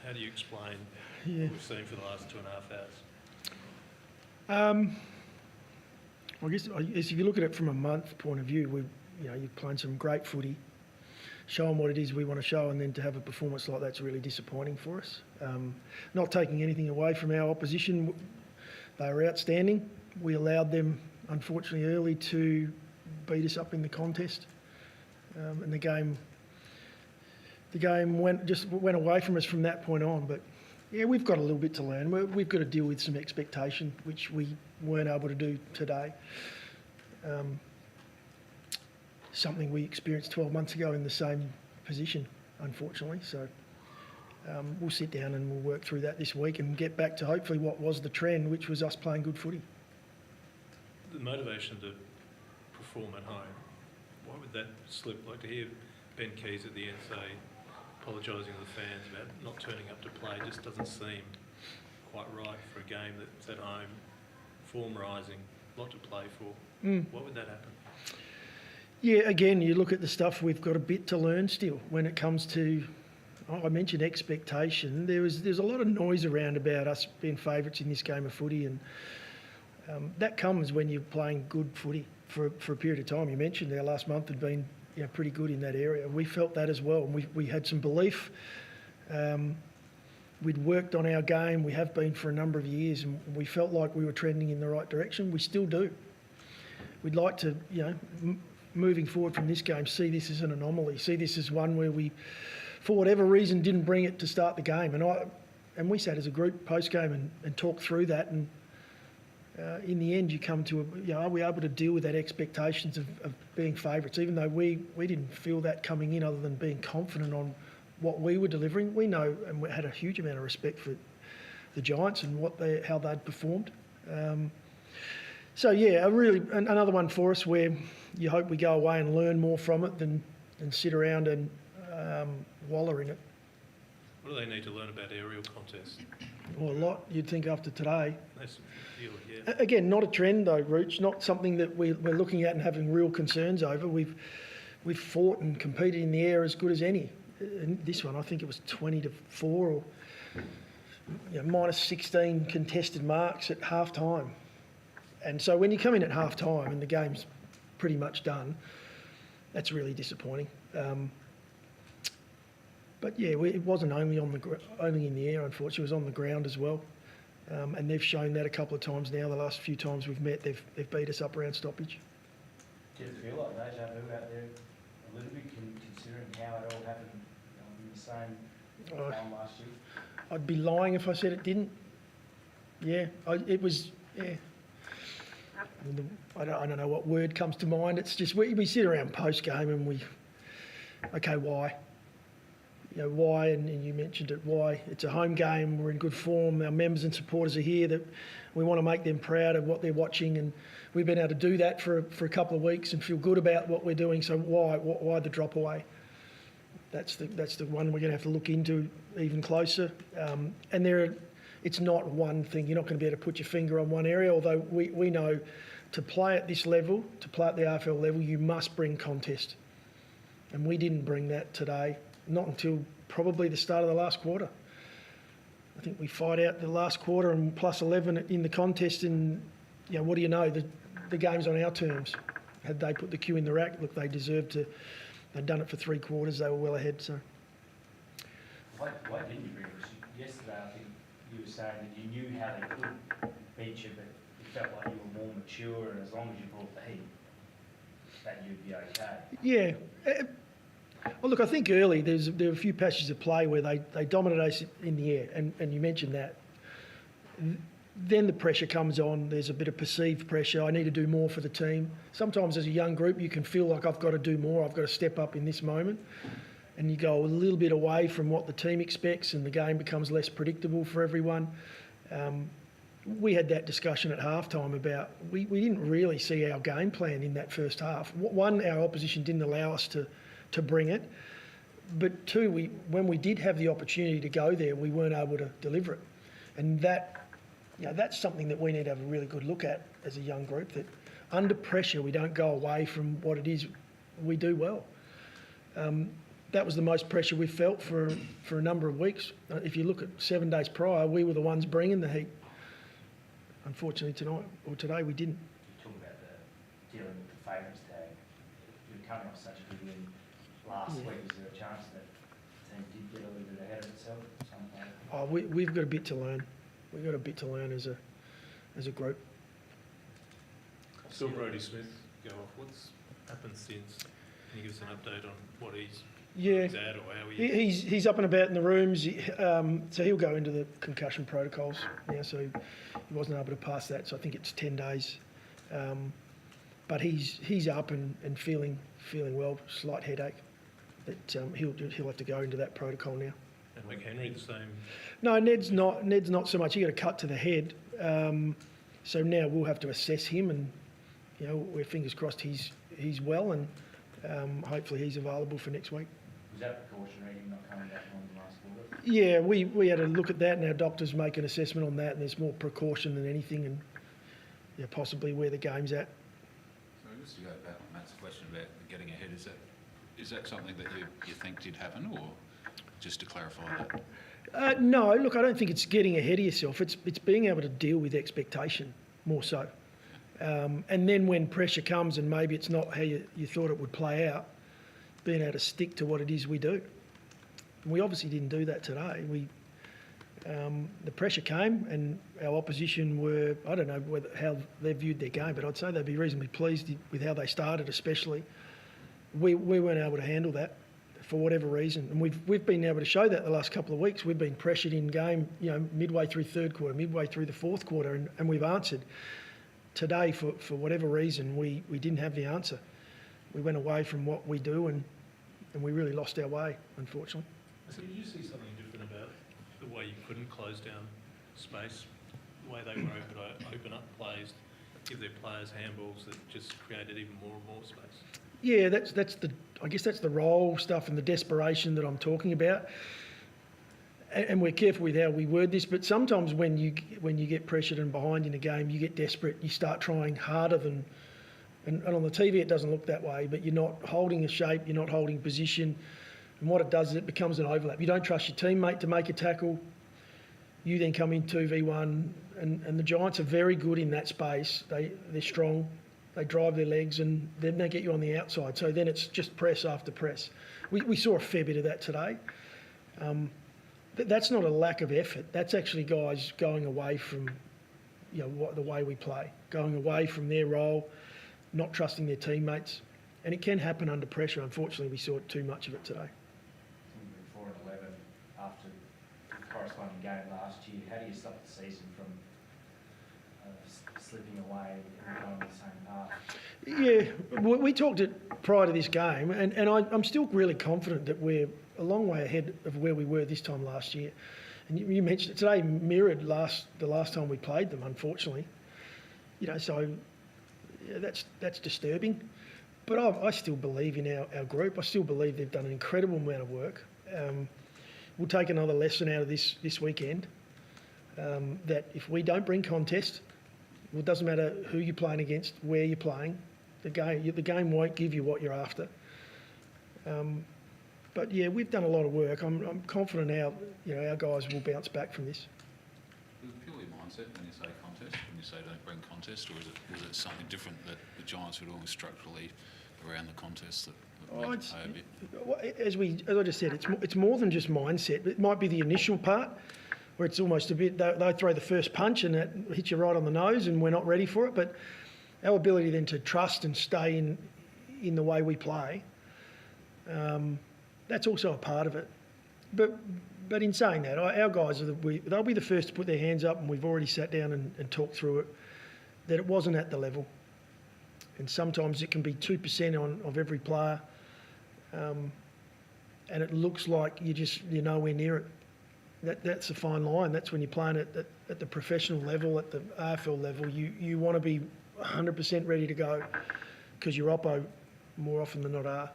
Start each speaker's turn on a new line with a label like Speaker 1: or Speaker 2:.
Speaker 1: How do you explain
Speaker 2: Yeah.
Speaker 1: what we've seen for the last 2.5 hours?
Speaker 2: I guess if you look at it from a month point of view, you're playing some great footy, showing what it is we want to show, and then to have a performance like that's really disappointing for us. Not taking anything away from our opposition, they were outstanding. We allowed them, unfortunately, early to beat us up in the contest, and the game went away from us from that point on. But yeah, we've got a little bit to learn. We've got to deal with some expectation, which we weren't able to do today. Something we experienced 12 months ago in the same position, unfortunately. So we'll sit down and we'll work through that this week and get back to hopefully what was the trend, which was us playing good footy.
Speaker 1: The motivation to perform at home, why would that slip? Like to hear Ben Keys at the end say, apologising to the fans about not turning up to play, just doesn't seem quite right for a game that's at home, form rising, a lot to play for. Why would that happen?
Speaker 2: Yeah, again, you look at the stuff, we've got a bit to learn still when it comes to, I mentioned expectation. There's a lot of noise around about us being favourites in this game of footy, and that comes when you're playing good footy for a period of time. You mentioned our last month had been pretty good in that area. We felt that as well. We had some belief. We'd worked on our game. We have been for a number of years, and we felt like we were trending in the right direction. We still do. We'd like to, moving forward from this game, see this as an anomaly. See this as one where we, for whatever reason, didn't bring it to start the game. And we sat as a group post-game and talked through that. And in the end, you come to, are we able to deal with that expectations of being favourites? Even though we didn't feel that coming in, other than being confident on what we were delivering. We know and we had a huge amount of respect for the Giants and how they'd performed. So yeah, another one for us where you hope we go away and learn more from it than sit around and wallow in it.
Speaker 1: What do they need to learn about aerial contests?
Speaker 2: Well, a lot, you'd think, after today.
Speaker 1: That's deal, yeah.
Speaker 2: Again, not a trend though, Rooch. Not something that we're looking at and having real concerns over. We've fought and competed in the air as good as any. In this one, I think it was 20-4 or minus 16 contested marks at half time. And so when you come in at half time and the game's pretty much done, that's really disappointing. But yeah, it wasn't only in the air, unfortunately. It was on the ground as well. And they've shown that a couple of times now. The last few times we've met, they've beat us up around stoppage.
Speaker 3: Did it feel like deja vu out there a little bit, considering how it all happened in the same time last year?
Speaker 2: I'd be lying if I said it didn't. Yeah, it was. Yeah. I don't know what word comes to mind. It's just we sit around post game and why? Why? And you mentioned it. Why? It's a home game. We're in good form. Our members and supporters are here. That we want to make them proud of what they're watching, and we've been able to do that for a couple of weeks and feel good about what we're doing. So why the drop away? That's the one we're going to have to look into even closer. It's not one thing. You're not going to be able to put your finger on one area, although we know to play at this level, to play at the AFL level, you must bring contest. And we didn't bring that today, not until probably the start of the last quarter. I think we fight out the last quarter and plus 11 in the contest, and what do you know? The game's on our terms. Had they put the cue in the rack, look, they deserved to. They'd done it for 3 quarters. They were well ahead. So
Speaker 3: why didn't you bring it? Yesterday, I think you were saying that you knew how they could beat you, but you felt like you were more mature, and as long as you brought the heat, that you'd be okay.
Speaker 2: Yeah. Well, look, I think early there were a few passages of play where they dominated us in the air, and you mentioned that. Then the pressure comes on. There's a bit of perceived pressure. I need to do more for the team. Sometimes as a young group, you can feel like I've got to do more. I've got to step up in this moment. And you go a little bit away from what the team expects, and the game becomes less predictable for everyone. We had that discussion at halftime about we didn't really see our game plan in that first half. One, our opposition didn't allow us to bring it. But two, when we did have the opportunity to go there, we weren't able to deliver it. And that's something that we need to have a really good look at as a young group, that under pressure we don't go away from what it is we do well. that was the most pressure we felt for a number of weeks. If you look at 7 days prior, we were the ones bringing the heat. Unfortunately, tonight or today we didn't.
Speaker 3: You talk about the dealing with the favourites tag. You're coming off such a good win last
Speaker 2: Yeah.
Speaker 3: week. Is there a chance that the team did get a little bit ahead of itself somehow?
Speaker 2: Oh, we've got a bit to learn. We've got a bit to learn as a group.
Speaker 1: Still Brodie Smith go off. What's happened since? Can you give us an update on what he's at or how he is?
Speaker 2: He's up and about in the rooms, so he'll go into the concussion protocols now. So he wasn't able to pass that. So I think it's 10 days. But he's up and feeling well. Slight headache, but he'll have to go into that protocol now.
Speaker 1: And McHenry the same.
Speaker 2: No, Ned's not so much. He got a cut to the head, so now we'll have to assess him, and we're fingers crossed he's well, and hopefully he's available for next week.
Speaker 3: Was that precautionary, him not coming back on the last quarter?
Speaker 2: Yeah, we had a look at that, and our doctors make an assessment on that, and there's more precaution than anything, and possibly where the game's at.
Speaker 4: So just to go back on Matt's question about getting ahead, is that something that you think did happen, or just to clarify that?
Speaker 2: No, look, I don't think it's getting ahead of yourself. It's being able to deal with expectation more so. And then when pressure comes and maybe it's not how you thought it would play out, being able to stick to what it is we do. And we obviously didn't do that today. The pressure came and our opposition were, I don't know how they viewed their game, but I'd say they'd be reasonably pleased with how they started, especially. We weren't able to handle that for whatever reason. And we've been able to show that the last couple of weeks. We've been pressured in game, midway through third quarter, midway through the fourth quarter, and we've answered. Today, for whatever reason, we didn't have the answer. We went away from what we do, and we really lost our way, unfortunately.
Speaker 1: So did you see something different about the way you couldn't close down space, the way they were able to open up plays, give their players handballs that just created even more and more space?
Speaker 2: Yeah, I guess that's the role stuff and the desperation that I'm talking about. And we're careful with how we word this, but sometimes when you get pressured and behind in a game, you get desperate. You start trying harder than, and on the TV it doesn't look that way, but you're not holding a shape, you're not holding position, and what it does is it becomes an overlap. You don't trust your teammate to make a tackle. You then come in 2v1, and the Giants are very good in that space. They're strong. They drive their legs, and then they get you on the outside. So then it's just press after press. We saw a fair bit of that today. That's not a lack of effort. That's actually guys going away from, the way we play, going away from their role, not trusting their teammates, and it can happen under pressure. Unfortunately, we saw too much of it today.
Speaker 3: 4-11 after the corresponding game last year. How do you stop the season from slipping away and going on the same path?
Speaker 2: Yeah, we talked it prior to this game, and I'm still really confident that we're a long way ahead of where we were this time last year. And you mentioned it today mirrored the last time we played them, unfortunately. So that's disturbing. But I still believe in our group. I still believe they've done an incredible amount of work. We'll take another lesson out of this weekend, that if we don't bring contest, well, it doesn't matter who you're playing against, where you're playing, the game won't give you what you're after. But yeah, we've done a lot of work. I'm confident our guys will bounce back from this.
Speaker 4: Is it purely mindset when you say contest, when you say don't bring contest, or is it something different that the Giants would always structurally around the contest that make it play a bit? As I just said,
Speaker 2: it's more than just mindset. It might be the initial part where it's almost a bit, they throw the first punch and that hits you right on the nose and we're not ready for it. But our ability then to trust and stay in the way we play, that's also a part of it. But in saying that, our guys, they'll be the first to put their hands up, and we've already sat down and talked through it, that it wasn't at the level. And sometimes it can be 2% of every player, and it looks like you're nowhere near it. That's a fine line. That's when you're playing at the professional level, at the AFL level. You want to be 100% ready to go, because your oppo more often than not are.